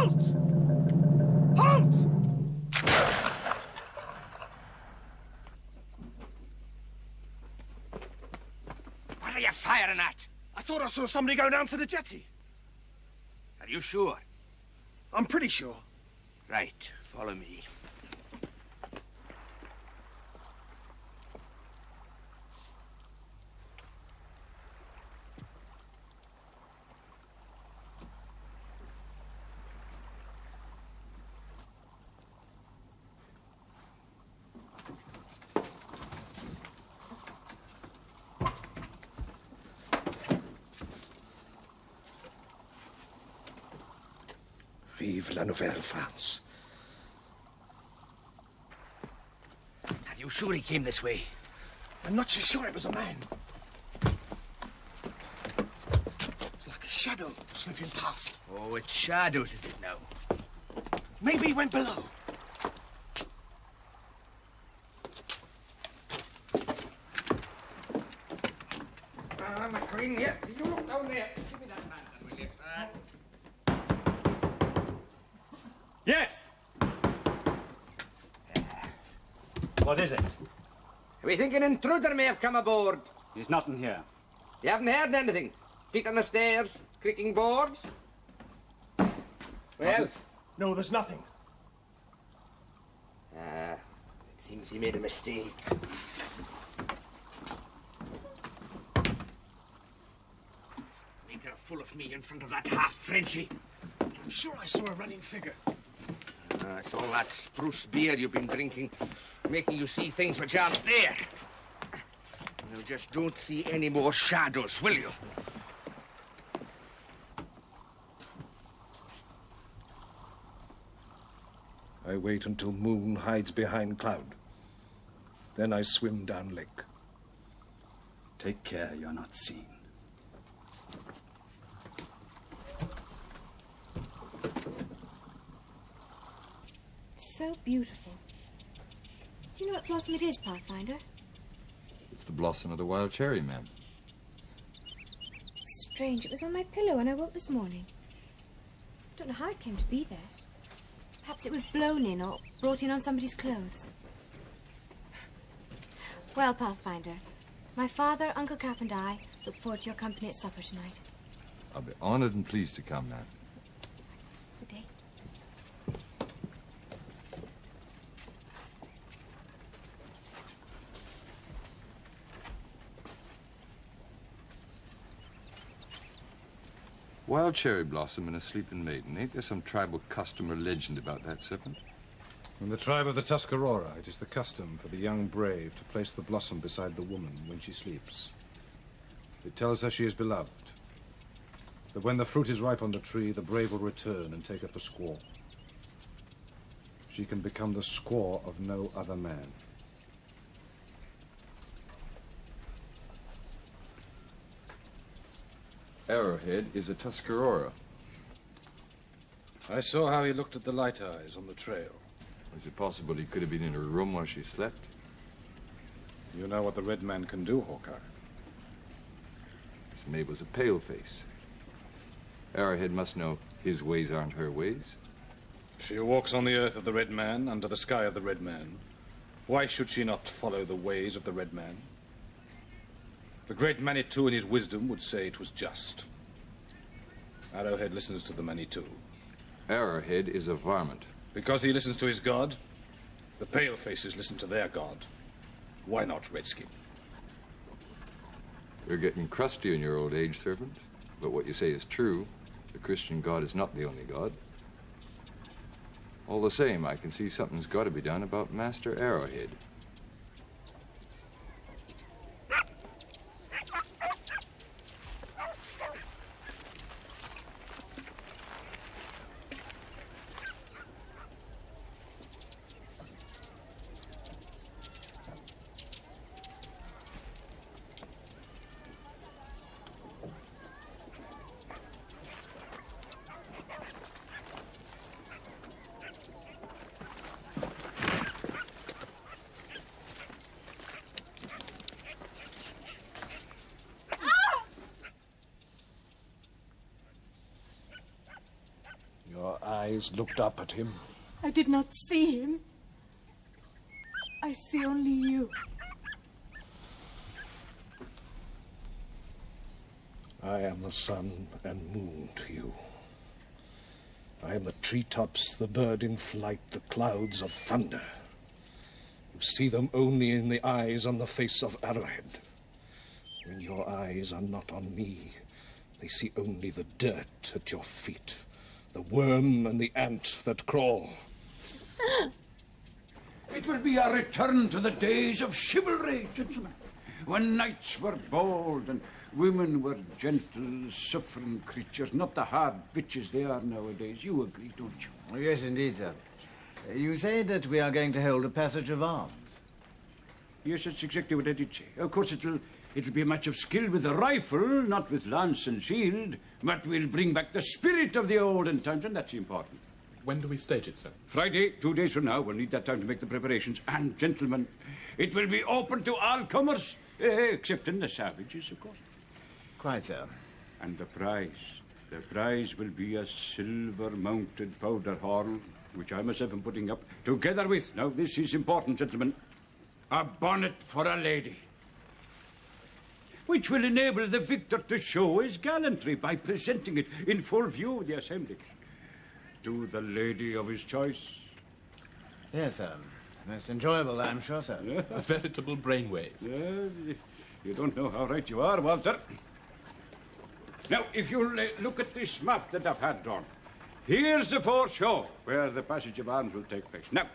Halt! Halt! What are you firing at? I thought I saw somebody go down to the jetty. Are you sure? I'm pretty sure. Right, follow me. Vive la Nouvelle France. Are you sure he came this way? I'm not so sure it was a man. It's like a shadow slipping past. Oh, it's shadows, is it now? Maybe he went below. McQueen, yeah. You look down there. Give me that lantern, will you? Yes! What is it? We think an intruder may have come aboard. He's not in here. You haven't heard anything? Feet on the stairs, creaking boards? Well? No, there's nothing. It seems he made a mistake. Make a fool of me in front of that half-Frenchie. I'm sure I saw a running figure. It's all that spruce beer you've been drinking, making you see things which aren't there. You just don't see any more shadows, will you? I wait until moon hides behind cloud. Then I swim down lake. Take care you're not seen. So beautiful. Do you know what blossom it is, Pathfinder? It's the blossom of the wild cherry, ma'am. Strange, it was on my pillow when I woke this morning. I don't know how it came to be there. Perhaps it was blown in or brought in on somebody's clothes. Well, Pathfinder, my father, Uncle Cap, and I look forward to your company at supper tonight. I'll be honored and pleased to come, ma'am. Good day. Wild cherry blossom and a sleeping maiden. Ain't there some tribal custom or legend about that serpent? In the tribe of the Tuscarora, it is the custom for the young brave to place the blossom beside the woman when she sleeps. It tells her she is beloved. That when the fruit is ripe on the tree, the brave will return and take her for squaw. She can become the squaw of no other man. Arrowhead is a Tuscarora. I saw how he looked at the light eyes on the trail. Is it possible he could have been in her room while she slept? You know what the red man can do, Hawkeye. Miss Mabel's a paleface. Arrowhead must know his ways aren't her ways. She walks on the earth of the red man, under the sky of the red man. Why should she not follow the ways of the red man? The great Manitou in his wisdom would say it was just. Arrowhead listens to the Manitou. Arrowhead is a varmint. Because he listens to his god, the palefaces listen to their god. Why not Redskin? You're getting crusty in your old age, servant. But what you say is true. The Christian God is not the only God. All the same, I can see something's got to be done about Master Arrowhead. eyes looked up at him. I did not see him. I see only you. I am the sun and moon to you. I am the treetops, the bird in flight, the clouds of thunder. You see them only in the eyes on the face of Arrowhead. When your eyes are not on me, they see only the dirt at your feet, the worm and the ant that crawl. It will be a return to the days of chivalry, gentlemen, when knights were bold and women were gentle, suffering creatures, not the hard bitches they are nowadays. You agree, don't you? Yes, indeed, sir. You say that we are going to hold a passage of arms. Yes, that's exactly what I did say. Of course, it'll be a match of skill with the rifle, not with lance and shield, but we'll bring back the spirit of the olden times, and that's important. When do we stage it, sir? Friday, 2 days from now. We'll need that time to make the preparations. And, gentlemen, it will be open to all comers, excepting the savages, of course. Quite so. And the prize will be a silver-mounted powder horn, which I myself am putting up, together with, now this is important, gentlemen, a bonnet for a lady, which will enable the victor to show his gallantry by presenting it in full view of the assemblage to the lady of his choice. Yes, sir. Most enjoyable, I'm sure, sir. A veritable brainwave. You don't know how right you are, Walter. Now, if you'll look at this map that I've had drawn, here's the foreshore where the passage of arms will take place. Now,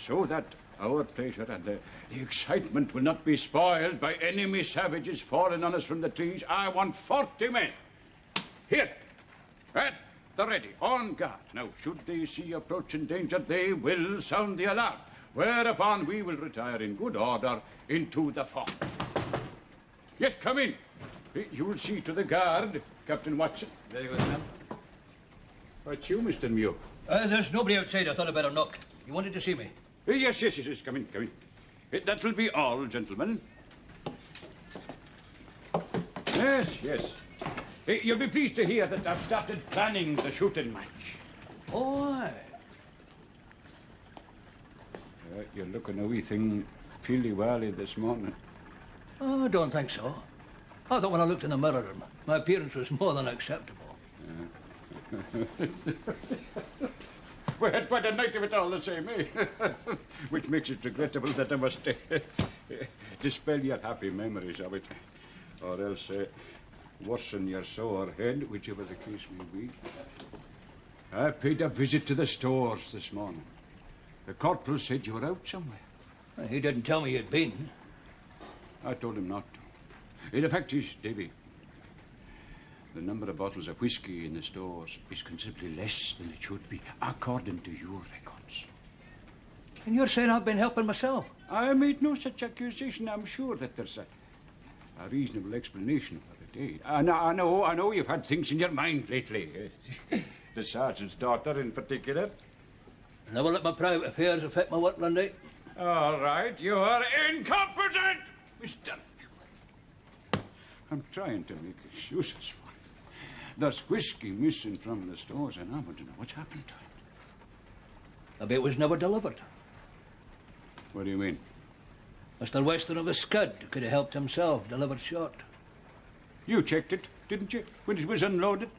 so that our pleasure and the excitement will not be spoiled by enemy savages falling on us from the trees, I want 40 men. Here, at the ready, on guard. Now, should they see approaching danger, they will sound the alarm, whereupon we will retire in good order into the fort. Yes, come in. You'll see to the guard, Captain Watson. Very good, sir. What's you, Mr. Muir? There's nobody outside. I thought I'd better knock. You wanted to see me? Yes. Come in. That will be all, gentlemen. Yes. You'll be pleased to hear that I've started planning the shooting match. Oh, aye. You're looking a wee thing peely-wally this morning. Oh, I don't think so. I thought when I looked in the mirror, my appearance was more than acceptable. We had quite a night of it all the same, eh? Which makes it regrettable that I must dispel your happy memories of it, or else worsen your sore head, whichever the case may be. I paid a visit to the stores this morning. The corporal said you were out somewhere. He didn't tell me you'd been. I told him not to. The fact is, Davy, the number of bottles of whiskey in the stores is considerably less than it should be, according to your records. And you're saying I've been helping myself? I made no such accusation. I'm sure that there's a reasonable explanation for it, eh? I know you've had things in your mind lately. The sergeant's daughter in particular. Never let my private affairs affect my work, Lundy. All right, you are incompetent, Mr. I'm trying to make excuses for it. There's whiskey missing from the stores, and I want to know what's happened to it. Maybe it was never delivered. What do you mean? Mr. Weston of the Scud could have helped himself, delivered short. You checked it, didn't you, when it was unloaded?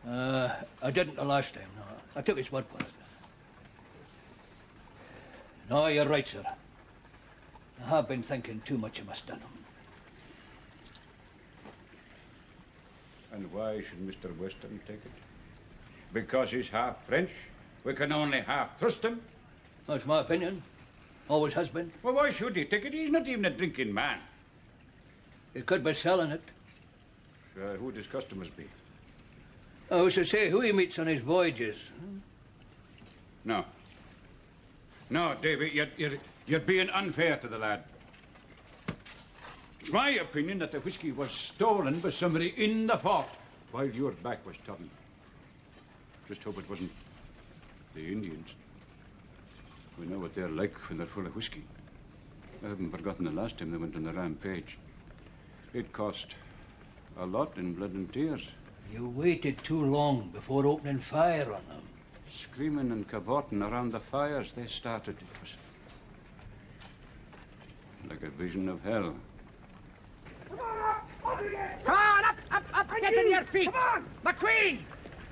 I didn't the last time, no. I took his word for it. No, you're right, sir. I have been thinking too much of my Stunham. And why should Mr. Weston take it? Because he's half French? We can only half trust him? That's my opinion. Always has been. Well, why should he take it? He's not even a drinking man. He could be selling it. Who would his customers be? Who's to say who he meets on his voyages? No, Davy, you're being unfair to the lad. It's my opinion that the whiskey was stolen by somebody in the fort while your back was turned. Just hope it wasn't the Indians. We know what they're like when they're full of whiskey. I haven't forgotten the last time they went on the rampage. It cost a lot in blood and tears. You waited too long before opening fire on them. Screaming and cavorting around the fires they started. It was like a vision of hell. Come on, up, get on your feet. Come on. McQueen,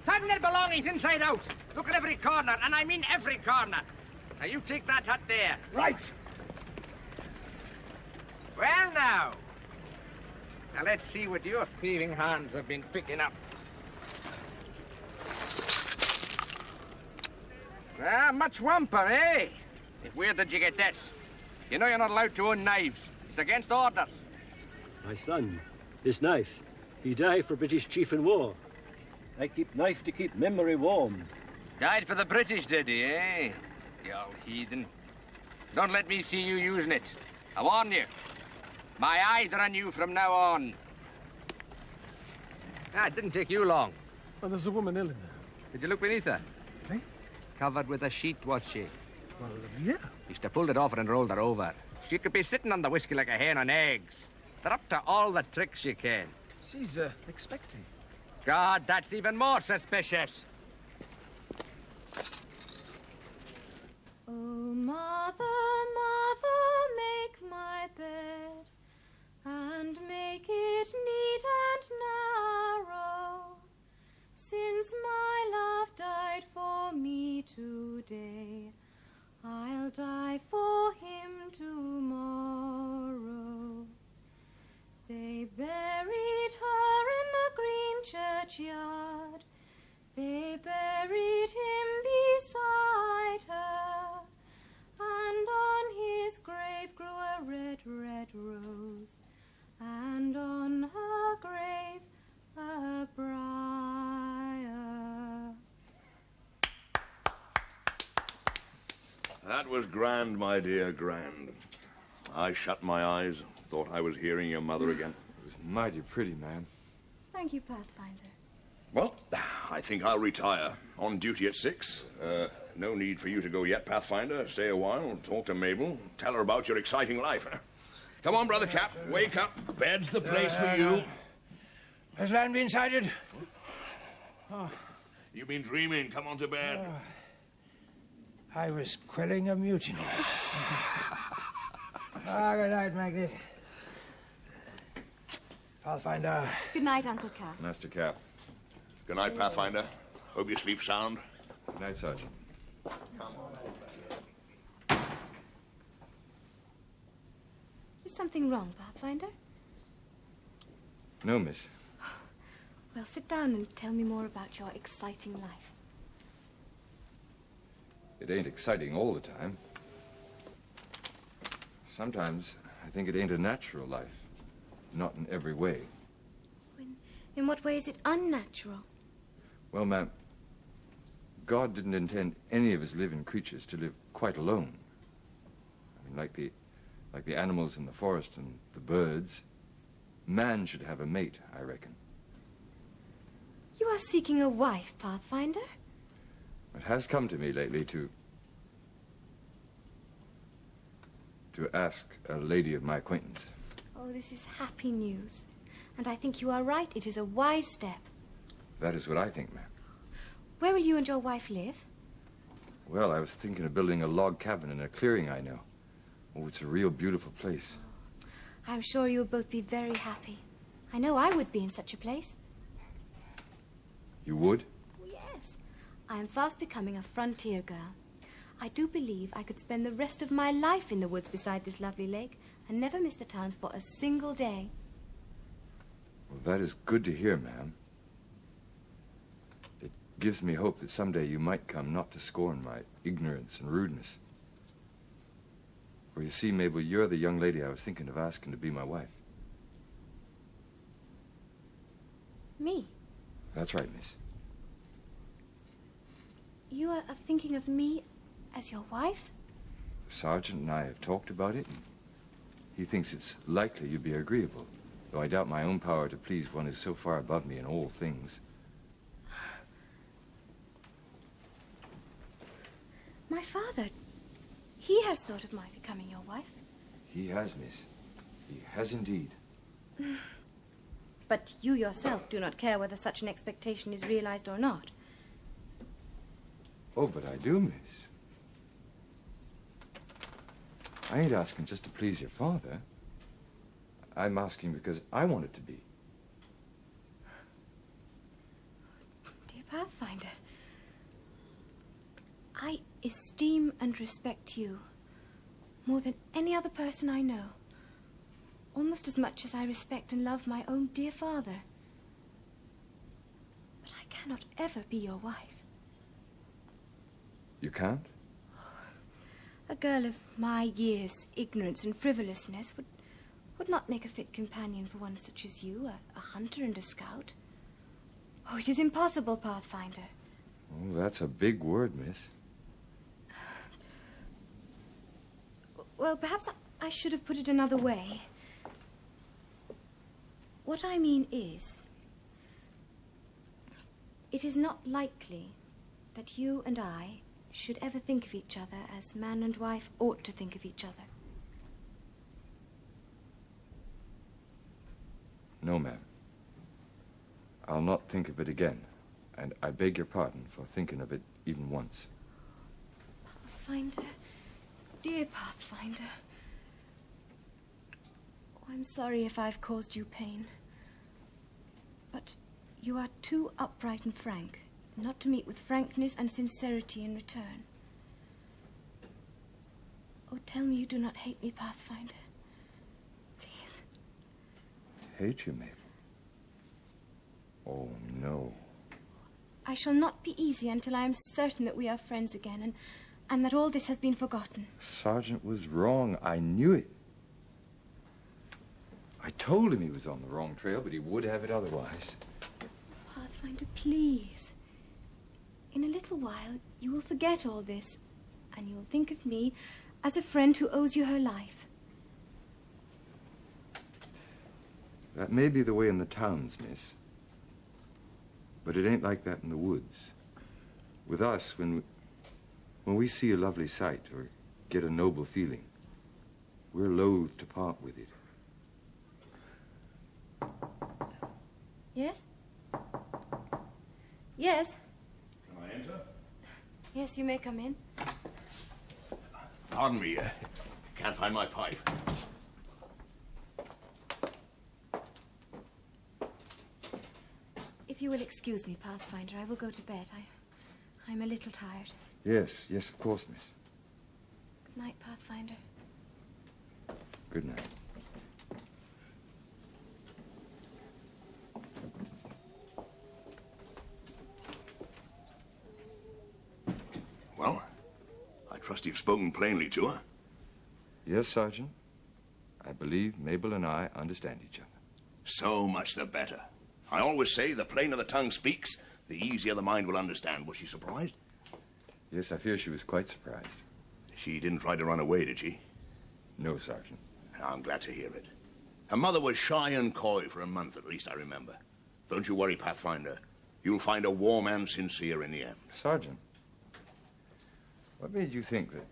find their belongings inside out. Look at every corner, and I mean every corner. Now, you take that hut there. Right. Well, now let's see what your thieving hands have been picking up. Much wamper, eh? Where did you get this? You know you're not allowed to own knives. It's against orders. My son, this knife, he died for British chief in war. I keep knife to keep memory warm. Died for the British, did he, eh? You old heathen. Don't let me see you using it. I warn you. My eyes are on you from now on. It didn't take you long. Well, there's a woman ill in there. Did you look beneath her? Eh? Covered with a sheet, was she? Well, yeah. Used to pull it off and rolled her over. She could be sitting on the whiskey like a hen on eggs. They're up to all the tricks she can. She's, expecting. God, that's even more suspicious. Oh, mother, mother, make my bed and make it neat and narrow, since my love died for me today, I'll die for him tomorrow. They buried her in the green churchyard. They buried him beside her, and on his grave grew a red, red rose, and on her grave a briar. That was grand, my dear, grand. I shut my eyes, thought I was hearing your mother again. It was mighty pretty, man. Thank you, Pathfinder. Well, I think I'll retire. On duty at 6. No need for you to go yet, Pathfinder. Stay a while, talk to Mabel, tell her about your exciting life. Come on, Brother Cap, wake up. Bed's the place for you. Has land been sighted? Oh. You've been dreaming. Come on to bed. I was quelling a mutiny. Good night, Magnet. Pathfinder. Good night, Uncle Cap. Master Cap. Good night, Pathfinder. Hope you sleep sound. Good night, Sergeant. Is something wrong, Pathfinder? No, miss. Well, sit down and tell me more about your exciting life. It ain't exciting all the time. Sometimes I think it ain't a natural life. Not in every way. In what way is it unnatural? Well, ma'am, God didn't intend any of his living creatures to live quite alone. I mean, like the animals in the forest and the birds, man should have a mate, I reckon. You are seeking a wife, Pathfinder? It has come to me lately to ask a lady of my acquaintance. Oh, this is happy news. And I think you are right. It is a wise step. That is what I think, ma'am. Where will you and your wife live? Well, I was thinking of building a log cabin in a clearing I know. Oh, it's a real beautiful place. I'm sure you'll both be very happy. I know I would be in such a place. You would? Yes. I am fast becoming a frontier girl. I do believe I could spend the rest of my life in the woods beside this lovely lake and never miss the towns for a single day. Well, that is good to hear, ma'am. It gives me hope that someday you might come not to scorn my ignorance and rudeness. For you see, Mabel, you're the young lady I was thinking of asking to be my wife. Me? That's right, miss. You are thinking of me as your wife? The sergeant and I have talked about it, and he thinks it's likely you'd be agreeable, though I doubt my own power to please one is so far above me in all things. My father, he has thought of my becoming your wife. He has, miss. He has indeed. But you yourself do not care whether such an expectation is realized or not. Oh, but I do, miss. I ain't asking just to please your father. I'm asking because I want it to be. Dear Pathfinder, I esteem and respect you more than any other person I know. Almost as much as I respect and love my own dear father. But I cannot ever be your wife. You can't? A girl of my years, ignorance and frivolousness would not make a fit companion for one such as you, a hunter and a scout. Oh, it is impossible, Pathfinder. Oh, that's a big word, miss. Well, perhaps I should have put it another way. What I mean is, it is not likely that you and I should ever think of each other as man and wife ought to think of each other. No, ma'am. I'll not think of it again, and I beg your pardon for thinking of it even once. Pathfinder, dear Pathfinder. Oh, I'm sorry if I've caused you pain. But you are too upright and frank not to meet with frankness and sincerity in return. Oh, tell me you do not hate me, Pathfinder. Please. Hate you, Mabel? Oh, no. I shall not be easy until I am certain that we are friends again and that all this has been forgotten. Sergeant was wrong. I knew it. I told him he was on the wrong trail, but he would have it otherwise. Pathfinder, please. In a little while, you will forget all this, and you will think of me as a friend who owes you her life. That may be the way in the towns, miss. But it ain't like that in the woods. With us, when we see a lovely sight or get a noble feeling, we're loath to part with it. Yes? Yes? Can I enter? Yes, you may come in. Pardon me, can't find my pipe. If you will excuse me, Pathfinder, I will go to bed. I'm a little tired. Yes, yes, of course, miss. Good night, Pathfinder. Good night. Well, I trust you've spoken plainly to her. Yes, Sergeant. I believe Mabel and I understand each other. So much the better. I always say the plainer the tongue speaks, the easier the mind will understand. Was she surprised? Yes, I fear she was quite surprised. She didn't try to run away, did she? No, Sergeant. I'm glad to hear it. Her mother was shy and coy for a month, at least I remember. Don't you worry, Pathfinder. You'll find her warm and sincere in the end. Sergeant, what made you think that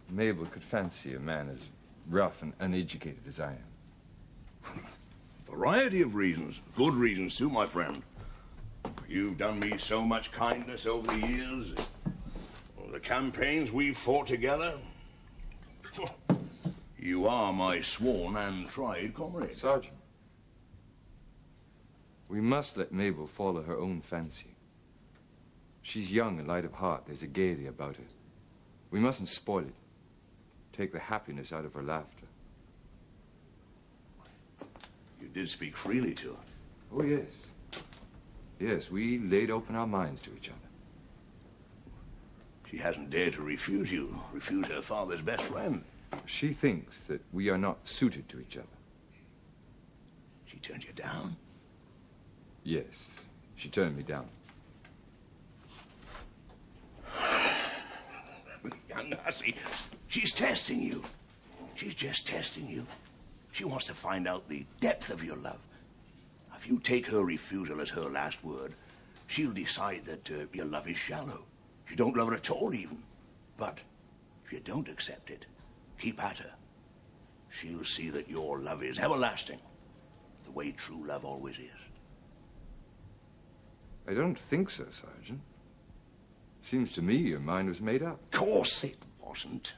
Mabel could fancy a man as rough and uneducated as I am? Variety of reasons. Good reasons, too, my friend. You've done me so much kindness over the years. The campaigns we've fought together. You are my sworn and tried comrade. Sergeant, we must let Mabel follow her own fancy. She's young and light of heart. There's a gaiety about her. We mustn't spoil it. Take the happiness out of her laughter. You did speak freely to her. Oh, yes. Yes, we laid open our minds to each other. She hasn't dared to refuse her father's best friend. She thinks that we are not suited to each other. She turned you down? Yes, she turned me down. See, she's testing you. She's just testing you. She wants to find out the depth of your love. If you take her refusal as her last word, she'll decide that your love is shallow. You don't love her at all, even. But if you don't accept it, keep at her. She'll see that your love is everlasting. the way true love always is. I don't think so, Sergeant. Seems to me your mind was made up. Of course it wasn't.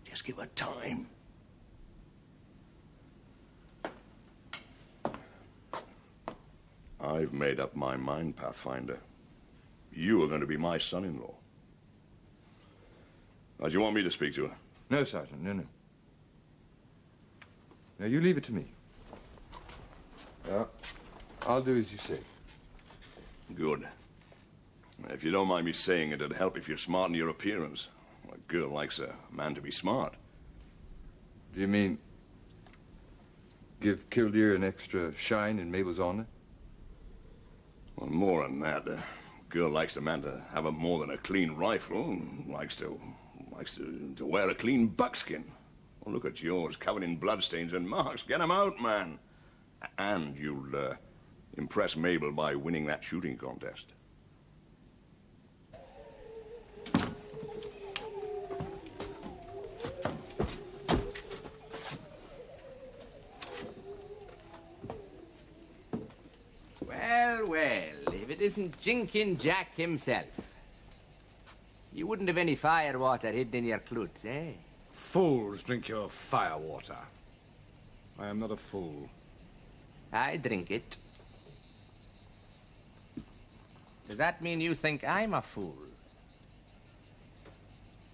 Just give her time. I've made up my mind, Pathfinder. You are going to be my son-in-law. Now, do you want me to speak to her? No, Sergeant, no. Now, you leave it to me. I'll do as you say. Good. If you don't mind me saying it, it'd help if you're smart in your appearance. A girl likes a man to be smart. Do you mean give Killdeer an extra shine in Mabel's honor? Well, more than that. A girl likes a man to have more than a clean rifle. Likes to wear a clean buckskin. Well, look at yours, covered in bloodstains and marks. Get 'em out, man. And you'll impress Mabel by winning that shooting contest. Well, if it isn't Jinkin Jack himself. You wouldn't have any fire water hidden in your clothes, eh? Fools drink your fire water. I am not a fool. I drink it. Does that mean you think I'm a fool?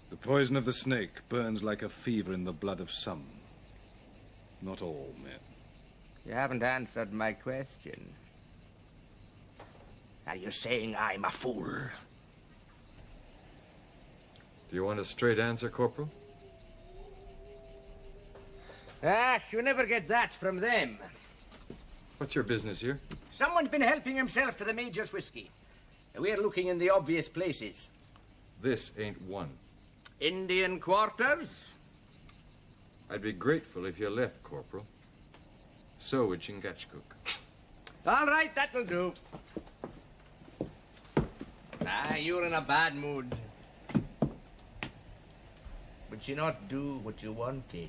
The poison of the snake burns like a fever in the blood of some. Not all men. You haven't answered my question. Are you saying I'm a fool? Do you want a straight answer, Corporal? You never get that from them. What's your business here? Someone's been helping himself to the Major's whiskey. We're looking in the obvious places. This ain't one. Indian quarters? I'd be grateful if you left, Corporal. So would Chingachgook. All right, that'll do. You're in a bad mood. Would you not do what you wanted?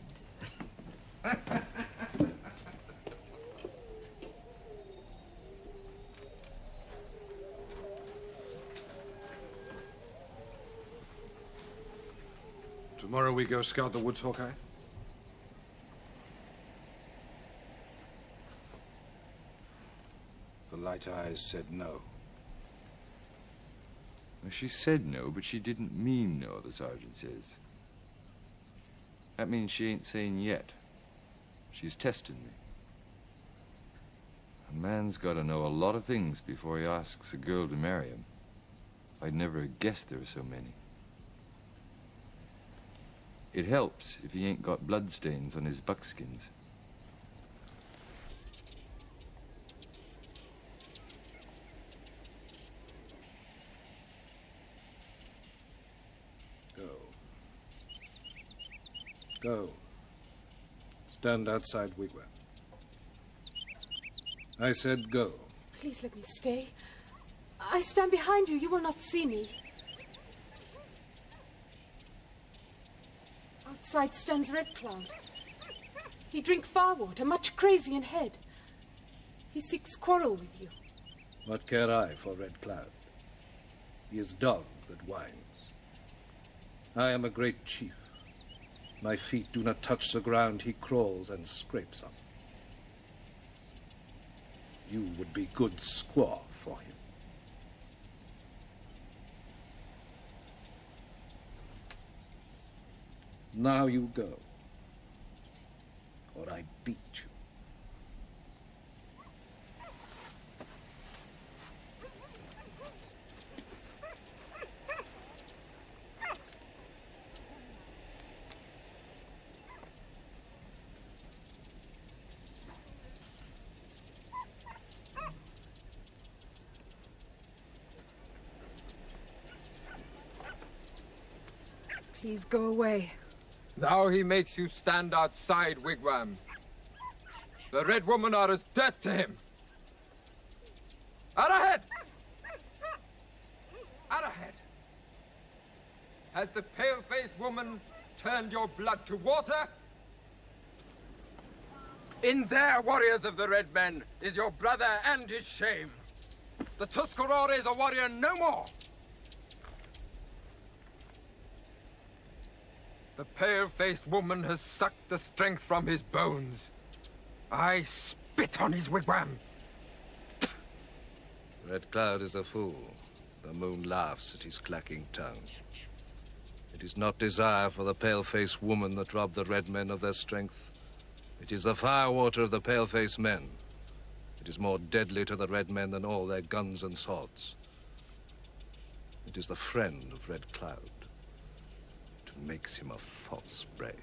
Tomorrow we go scout the woods, Hawkeye? The light eyes said no. Well, she said no, but she didn't mean no, the sergeant says. That means she ain't saying yet. She's testing me. A man's got to know a lot of things before he asks a girl to marry him. I'd never have guessed there were so many. It helps if he ain't got bloodstains on his buckskins. Go. Stand outside Wigwam. I said go. Please let me stay. I stand behind you. You will not see me. Outside stands Red Cloud. He drink firewater, much crazy in head. He seeks quarrel with you. What care I for Red Cloud? He is dog that whines. I am a great chief. My feet do not touch the ground he crawls and scrapes on. You would be good squaw for him. Now you go, or I beat you. Please go away. Now he makes you stand outside Wigwam. The Red Woman are as dirt to him. Out ahead! Out ahead! Has the pale-faced woman turned your blood to water? In there, warriors of the Red Men, is your brother and his shame. The Tuscarora is a warrior no more. The pale-faced woman has sucked the strength from his bones. I spit on his wigwam. Red Cloud is a fool. The moon laughs at his clacking tongue. It is not desire for the pale-faced woman that robbed the Red Men of their strength. It is the firewater of the pale-faced men. It is more deadly to the Red Men than all their guns and swords. It is the friend of Red Cloud. It makes him a false brave.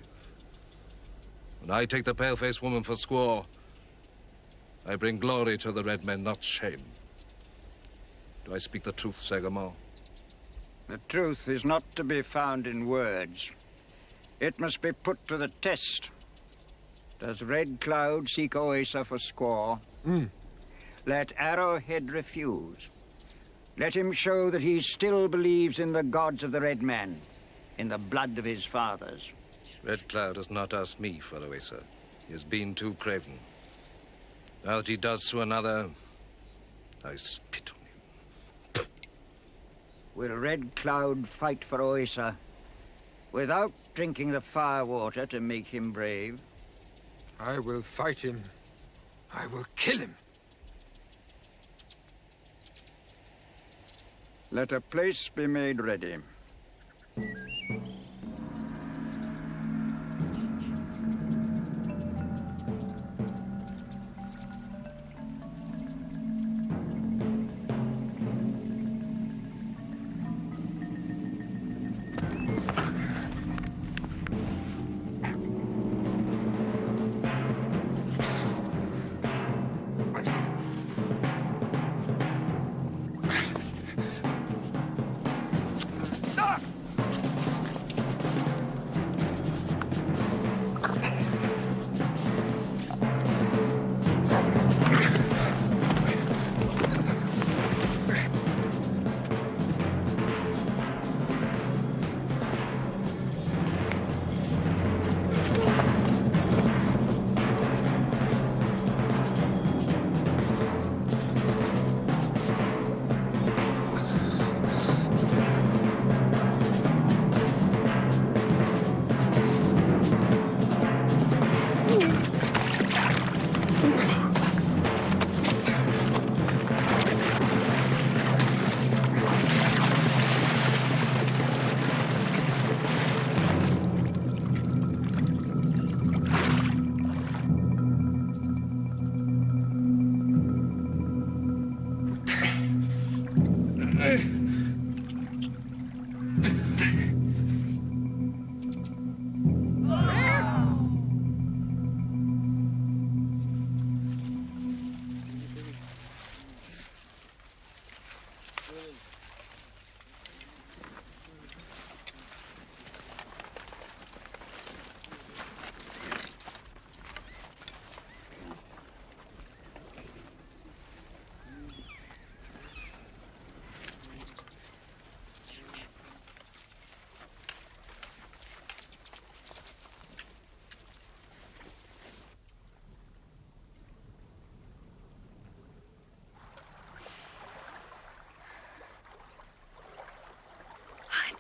When I take the pale-faced woman for squaw, I bring glory to the Red Men, not shame. Do I speak the truth, Sagamore? The truth is not to be found in words. It must be put to the test. Does Red Cloud seek Oasa for squaw? Let Arrowhead refuse. Let him show that he still believes in the gods of the Red Man, in the blood of his fathers. Red Cloud has not asked me for Oasa. He has been too craven. Now that he does to another, I spit on him. Will Red Cloud fight for Oasa without drinking the firewater to make him brave? I will fight him. I will kill him. Let a place be made ready.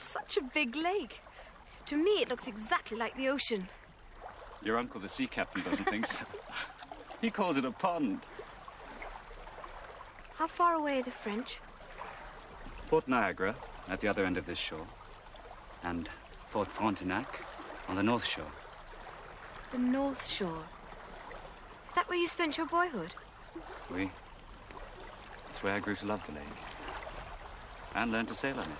Such a big lake. To me, it looks exactly like the ocean. Your uncle, the sea captain, doesn't think so. He calls it a pond. How far away are the French? Fort Niagara, at the other end of this shore, and Fort Frontenac on the north shore. The North Shore. Is that where you spent your boyhood? Oui. It's where I grew to love the lake. And learned to sail on it.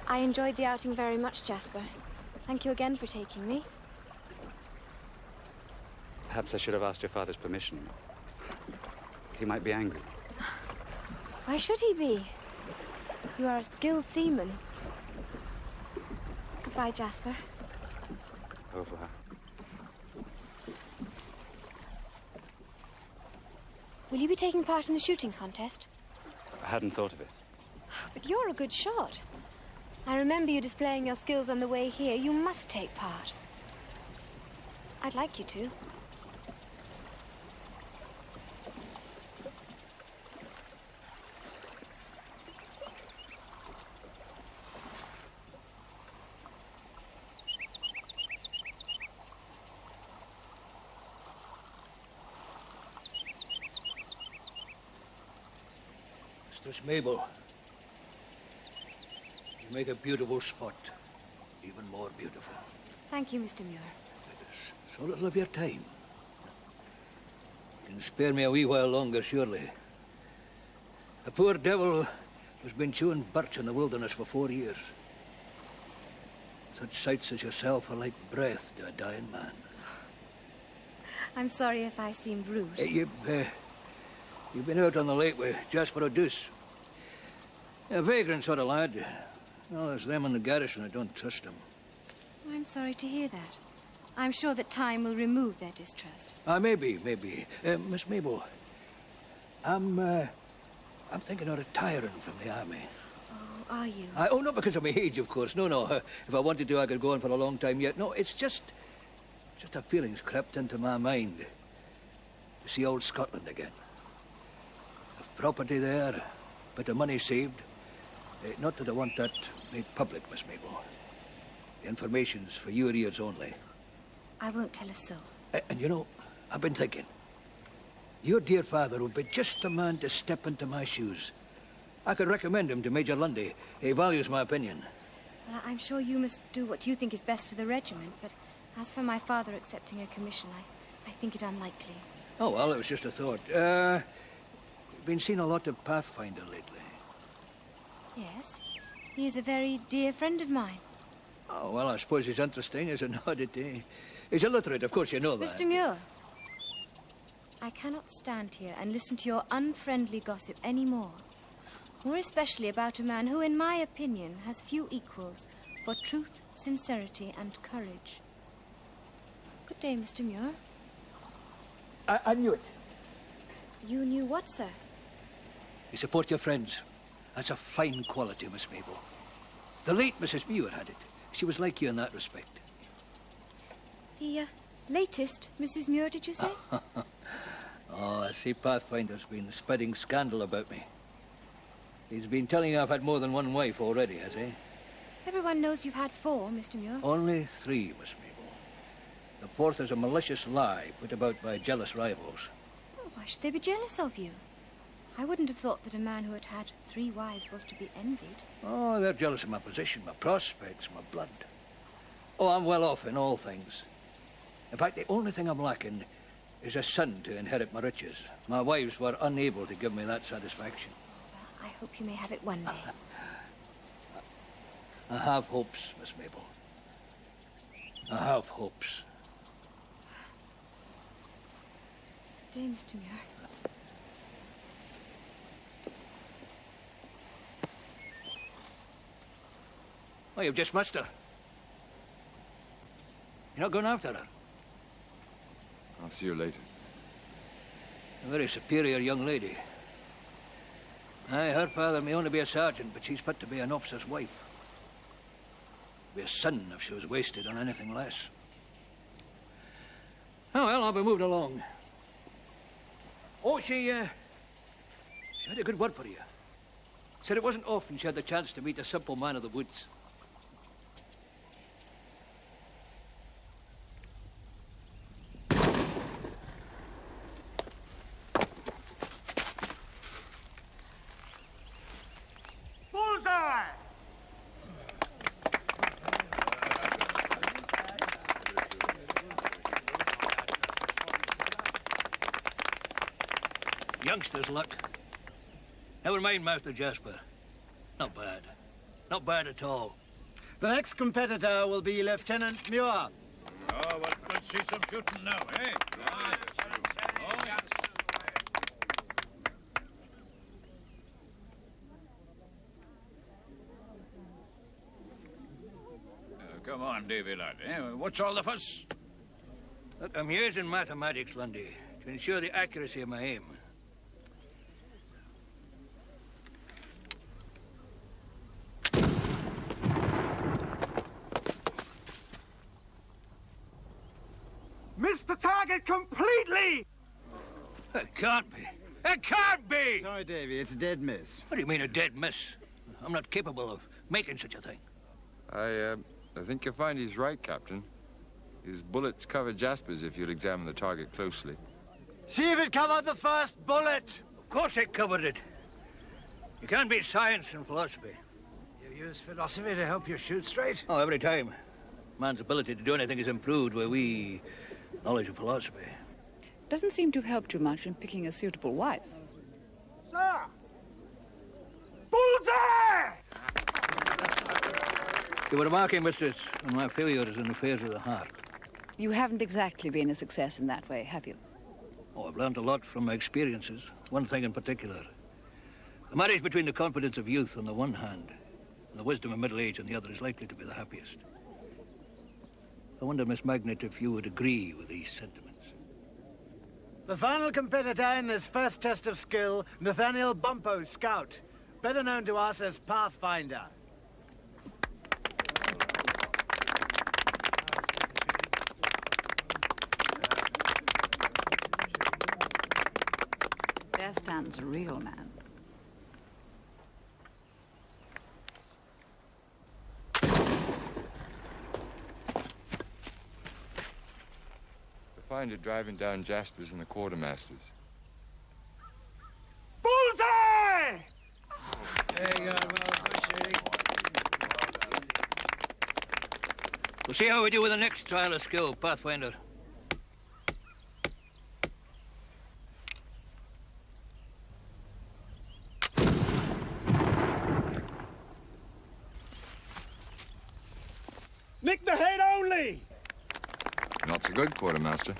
I enjoyed the outing very much, Jasper. Thank you again for taking me. Perhaps I should have asked your father's permission. He might be angry. Why should he be? You are a skilled seaman. Goodbye, Jasper. Au revoir. Will you be taking part in the shooting contest? I hadn't thought of it. But you're a good shot. I remember you displaying your skills on the way here. You must take part. I'd like you to. Mistress Mabel, you make a beautiful spot, even more beautiful. Thank you, Mr. Muir. So little of your time. You can spare me a wee while longer, surely. The poor devil has been chewing birch in the wilderness for 4 years. Such sights as yourself are like breath to a dying man. I'm sorry if I seemed rude. You've been out on the lake with Jasper O'Deuce. A vagrant sort of lad. Well, there's them in the garrison that don't trust him. I'm sorry to hear that. I'm sure that time will remove their distrust. Maybe. Miss Mabel, I'm thinking of retiring from the army. Oh, are you? Not because of my age, of course. No. If I wanted to, I could go on for a long time yet. No, it's just a feeling's crept into my mind to see old Scotland again. I've property there, a bit of money saved. Not that I want that made public, Miss Mabel. The information's for your ears only. I won't tell a soul. And you know, I've been thinking. Your dear father would be just the man to step into my shoes. I could recommend him to Major Lundy. He values my opinion. Well, I'm sure you must do what you think is best for the regiment, but as for my father accepting a commission, I think it unlikely. Oh, well, it was just a thought. You've been seeing a lot of Pathfinder lately. Yes. He is a very dear friend of mine. Oh, well, I suppose he's interesting as an oddity. He's illiterate, of course, you know that. Mr. Muir, I cannot stand here and listen to your unfriendly gossip anymore. More especially about a man who, in my opinion, has few equals for truth, sincerity, and courage. Good day, Mr. Muir. I knew it. You knew what, sir? You support your friends. That's a fine quality, Miss Mabel. The late Mrs. Muir had it. She was like you in that respect. The latest Mrs. Muir, did you say? Oh, I see Pathfinder's been spreading scandal about me. He's been telling you I've had more than one wife already, has he? Everyone knows you've had 4, Mr. Muir. Only 3, Miss Mabel. The 4th is a malicious lie put about by jealous rivals. Oh, why should they be jealous of you? I wouldn't have thought that a man who had had 3 wives was to be envied. Oh, they're jealous of my position, my prospects, my blood. Oh, I'm well off in all things. In fact, the only thing I'm lacking is a son to inherit my riches. My wives were unable to give me that satisfaction. Well, I hope you may have it one day. I have hopes, Miss Mabel. I have hopes. Good day, Mr. Muir. Oh, you've just missed her. You're not going after her? I'll see you later. A very superior young lady. Aye, her father may only be a sergeant, but she's fit to be an officer's wife. Be a sin if she was wasted on anything less. Oh, well, I'll be moving along. Oh, she had a good word for you. Said it wasn't often she had the chance to meet a simple man of the woods. Bullseye! Youngster's luck. Never mind, Master Jasper. Not bad. Not bad at all. The next competitor will be Lieutenant Muir. Oh, well, let's see some shooting now, eh? Come on, Davy, lad. What's all the fuss? Look, I'm using mathematics, Lundy, to ensure the accuracy of my aim. Missed the target completely! It can't be. It can't be! Sorry, Davy, it's a dead miss. What do you mean, a dead miss? I'm not capable of making such a thing. I think you'll find he's right, Captain. His bullets cover Jasper's if you'll examine the target closely. See if it covered the first bullet! Of course it covered it. You can't beat science and philosophy. You use philosophy to help you shoot straight? Oh, every time. Man's ability to do anything is improved where we knowledge of philosophy. Doesn't seem to help too much in picking a suitable wife. Sir! Bullseye! You were remarking, mistress, on my failures in affairs of the heart. You haven't exactly been a success in that way, have you? Oh, I've learned a lot from my experiences. One thing in particular. The marriage between the confidence of youth on the one hand and the wisdom of middle age on the other is likely to be the happiest. I wonder, Miss Magnet, if you would agree with these sentiments. The final competitor in this first test of skill, Nathaniel Bumpo, Scout, better known to us as Pathfinder. There stands a real man. Find it driving down Jasper's and the quartermaster's. Bullseye! There you go, We'll see how we do with the next trial of skill, Pathfinder. Nick the head only! Not so good, quartermaster.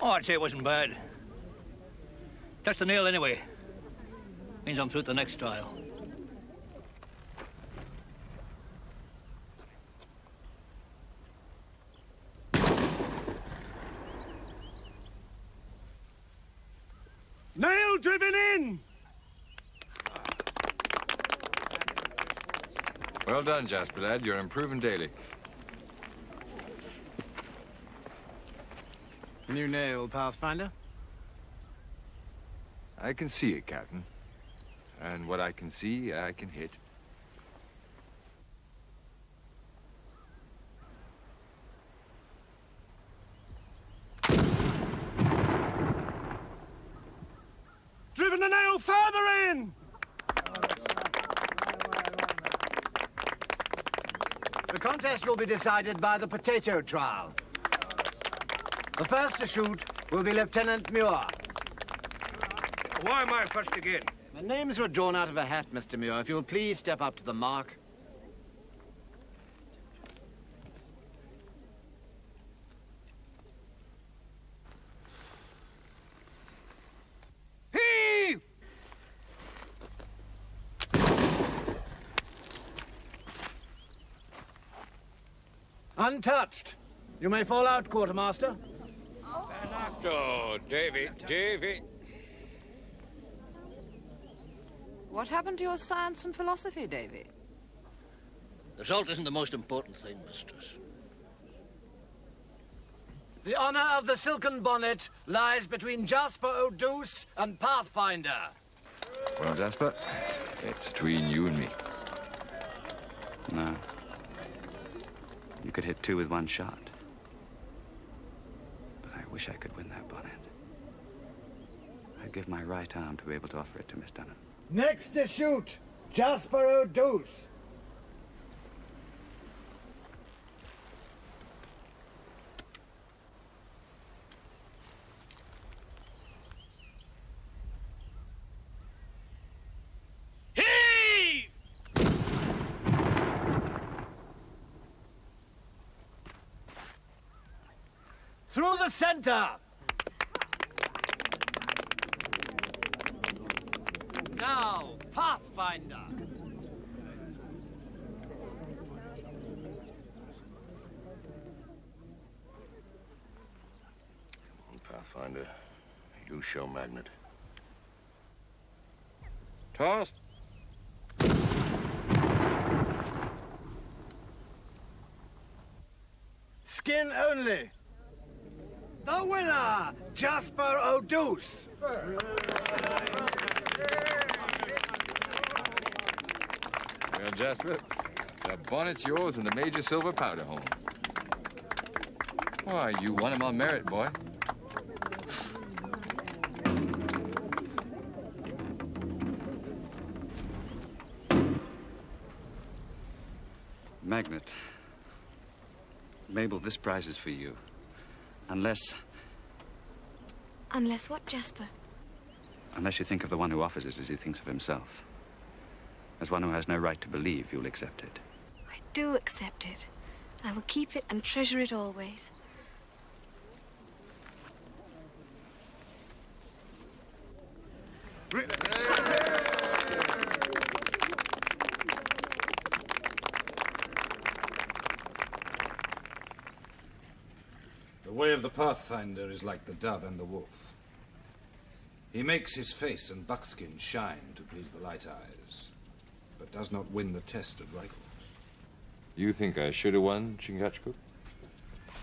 Oh, I'd say it wasn't bad. Touched the nail anyway. Means I'm through to the next trial. Nail driven in! Well done, Jasper, lad. You're improving daily. New nail, Pathfinder? I can see it, Captain. And what I can see, I can hit. Driven the nail further in! The contest will be decided by the potato trial. The first to shoot will be Lieutenant Muir. Why am I first again? The names were drawn out of a hat, Mr. Muir. If you'll please step up to the mark. Heave! Untouched. You may fall out, quartermaster. Oh, Davy. What happened to your science and philosophy, Davy? The result isn't the most important thing, mistress. The honor of the silken bonnet lies between Jasper O'Deuce and Pathfinder. Well, Jasper, it's between you and me. No. You could hit two with one shot. But I wish I could win that bonnet. I'd give my right arm to be able to offer it to Miss Dunham. Next to shoot, Jasper O'Deuce. Heave! Through the center. Now, Pathfinder. show, Magnet. Toss. Skin only. The winner, Jasper O'Deuce. Well, Jasper, the bonnet's yours and the major silver powder horn. Why, you won him on merit, boy. Magnet. Mabel, this prize is for you. Unless what, Jasper? Unless you think of the one who offers it as he thinks of himself. As one who has no right to believe you'll accept it. I do accept it. I will keep it and treasure it always. The way of the Pathfinder is like the dove and the wolf. He makes his face and buckskin shine to please the light eyes, but does not win the test of rifles. You think I should have won, Chingachgook?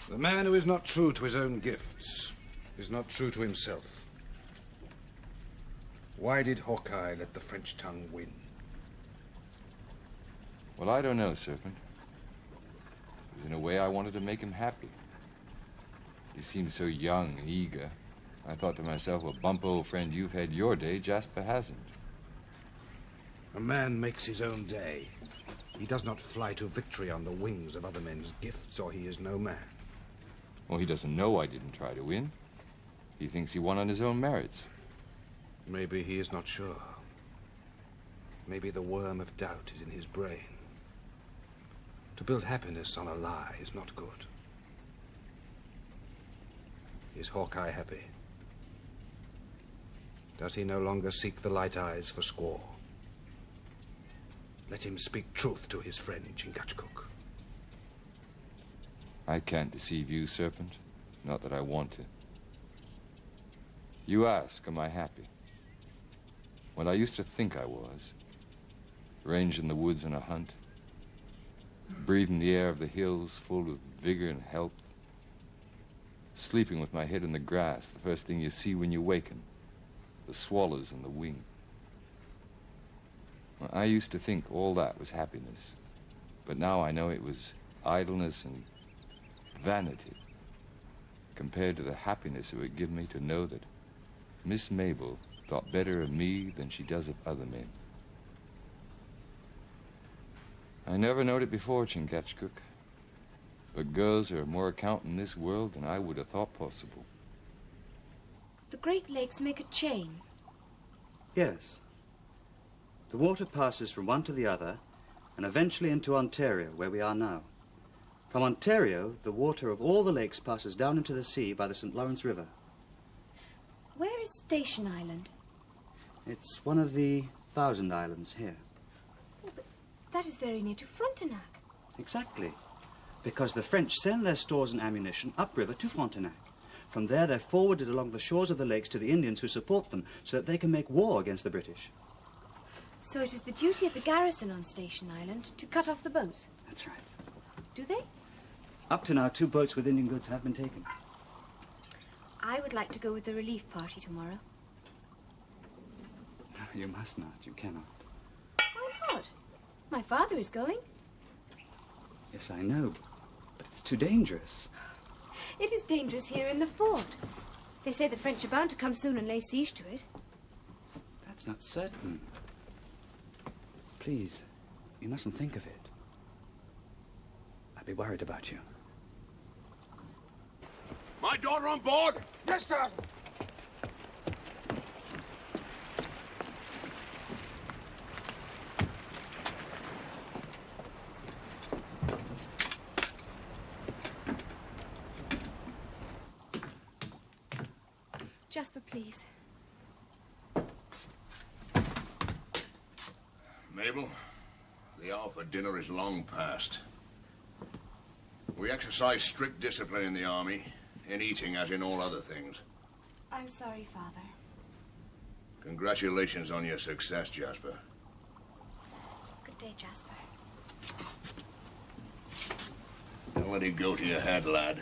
The man who is not true to his own gifts is not true to himself. Why did Hawkeye let the French tongue win? Well, I don't know, Serpent. In a way, I wanted to make him happy. You seem so young and eager. I thought to myself, well, bump, old friend, you've had your day, Jasper hasn't. A man makes his own day. He does not fly to victory on the wings of other men's gifts, or he is no man. Well, he doesn't know I didn't try to win. He thinks he won on his own merits. Maybe he is not sure. Maybe the worm of doubt is in his brain. To build happiness on a lie is not good. Is Hawkeye happy? Does he no longer seek the light eyes for squaw? Let him speak truth to his friend Chingachgook. I can't deceive you, Serpent. Not that I want to. You ask, am I happy? Well, I used to think I was. Ranging the woods on a hunt. Breathing the air of the hills full of vigor and health. Sleeping with my head in the grass, the first thing you see when you waken. The swallows and the wing. Well, I used to think all that was happiness. But now I know it was idleness and vanity compared to the happiness it would give me to know that Miss Mabel thought better of me than she does of other men. I never knowed it before, Chingachgook. But girls are of more account in this world than I would have thought possible. The Great Lakes make a chain. Yes. The water passes from one to the other and eventually into Ontario, where we are now. From Ontario, the water of all the lakes passes down into the sea by the St. Lawrence River. Where is Station Island? It's one of the 1,000 islands here. Oh, but that is very near to Frontenac. Exactly. Because the French send their stores and ammunition upriver to Frontenac. From there, they're forwarded along the shores of the lakes to the Indians who support them so that they can make war against the British. So it is the duty of the garrison on Station Island to cut off the boats? That's right. Do they? Up to now, 2 boats with Indian goods have been taken. I would like to go with the relief party tomorrow. No, you must not. You cannot. Why not? My father is going. Yes, I know. But it's too dangerous. It is dangerous here in the fort. They say the French are bound to come soon and lay siege to it. That's not certain. Please, you mustn't think of it. I'd be worried about you. My daughter on board? Yes, sir. Jasper, please. Mabel, the hour for dinner is long past. We exercise strict discipline in the army, in eating as in all other things. I'm sorry, Father. Congratulations on your success, Jasper. Good day, Jasper. Don't let it go to your head, lad.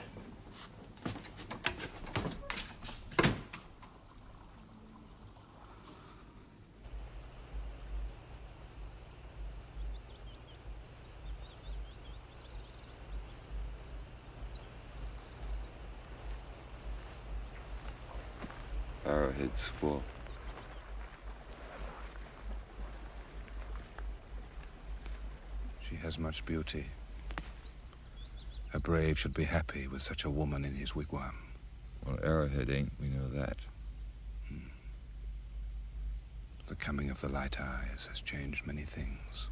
Arrowhead squaw. She has much beauty. A brave should be happy with such a woman in his wigwam. Well, Arrowhead ain't, we know that. The coming of the light eyes has changed many things.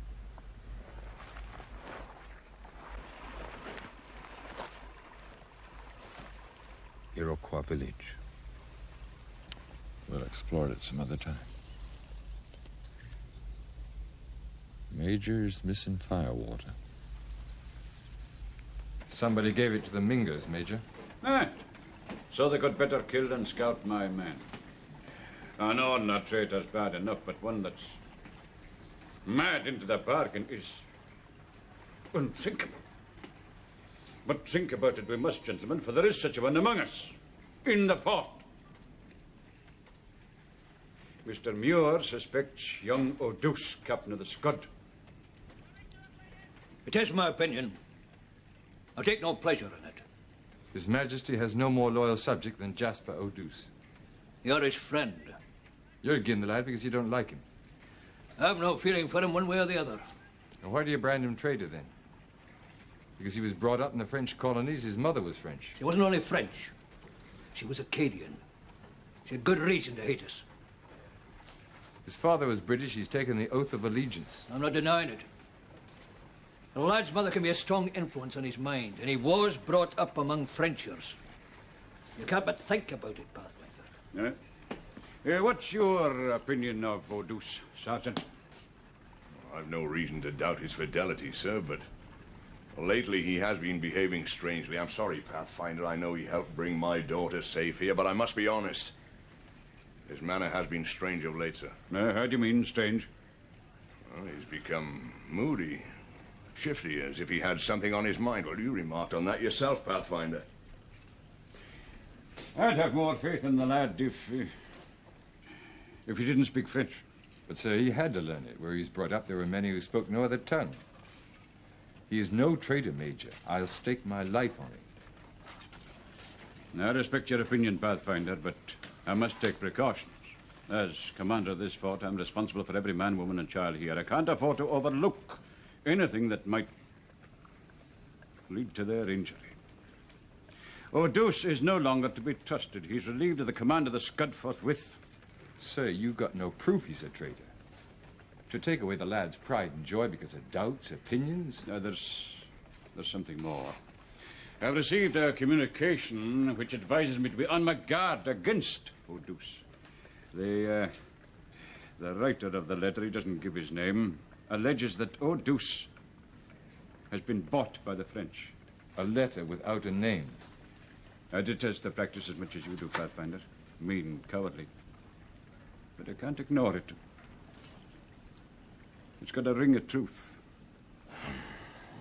Iroquois village. We'll explore it some other time. Major's missing firewater. Somebody gave it to the Mingos, Major. So they could better kill than scout my men. An ordinary traitor's bad enough, but one that's mad into the bargain is unthinkable. But think about it we must, gentlemen, for there is such a one among us, in the fort. Mr. Muir suspects young O'Deuce, captain of the Scud. It is my opinion. I take no pleasure in it. His Majesty has no more loyal subject than Jasper O'Deuce. You're his friend. You're agin the lad because you don't like him. I've no feeling for him one way or the other. Now, why do you brand him traitor, then? Because he was brought up in the French colonies, his mother was French. She wasn't only French. She was Acadian. She had good reason to hate us. His father was British. He's taken the oath of allegiance. I'm not denying it. The lad's mother can be a strong influence on his mind, and he was brought up among Frenchers. You can't but think about it, Pathfinder. What's your opinion of O'Deuce, Sergeant? I've no reason to doubt his fidelity, sir, but lately he has been behaving strangely. I'm sorry, Pathfinder. I know he helped bring my daughter safe here, but I must be honest. His manner has been strange of late, sir. How do you mean, strange? Well, he's become moody, shifty, as if he had something on his mind. Well, you remarked on that yourself, Pathfinder. I'd have more faith in the lad if he didn't speak French. But, sir, he had to learn it. Where he's brought up, there were many who spoke no other tongue. He is no traitor, Major. I'll stake my life on it. I respect your opinion, Pathfinder, but I must take precautions. As commander of this fort, I'm responsible for every man, woman, and child here. I can't afford to overlook anything that might lead to their injury. O'Deuce is no longer to be trusted. He's relieved of the command of the Scud forthwith. Sir, you got no proof he's a traitor. To take away the lad's pride and joy because of doubts, opinions? There's something more. I've received a communication which advises me to be on my guard against O'Deuce. The writer of the letter, he doesn't give his name, alleges that O'Deuce has been bought by the French. A letter without a name? I detest the practice as much as you do, Pathfinder. Mean, cowardly. But I can't ignore it. It's got a ring of truth.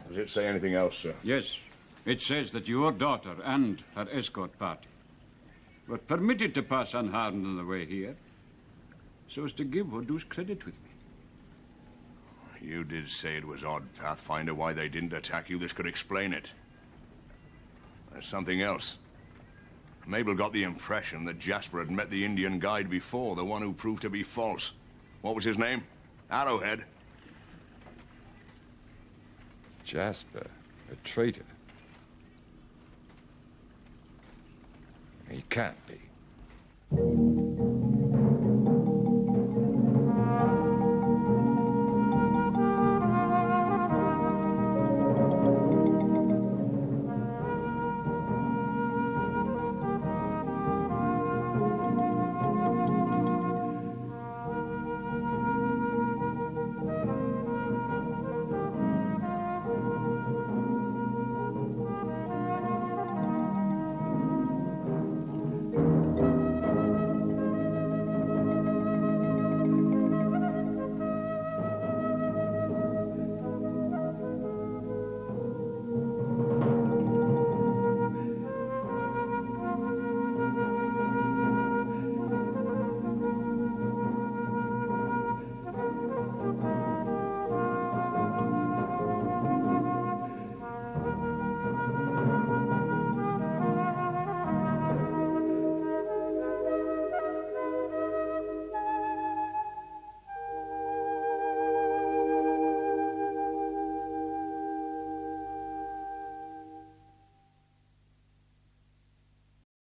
Does it say anything else, sir? Yes. It says that your daughter and her escort party were permitted to pass unharmed on the way here, so as to give O'Deuce credit with me. You did say it was odd, Pathfinder, why they didn't attack you. This could explain it. There's something else. Mabel got the impression that Jasper had met the Indian guide before, the one who proved to be false. What was his name? Arrowhead. Jasper, a traitor. He can't be.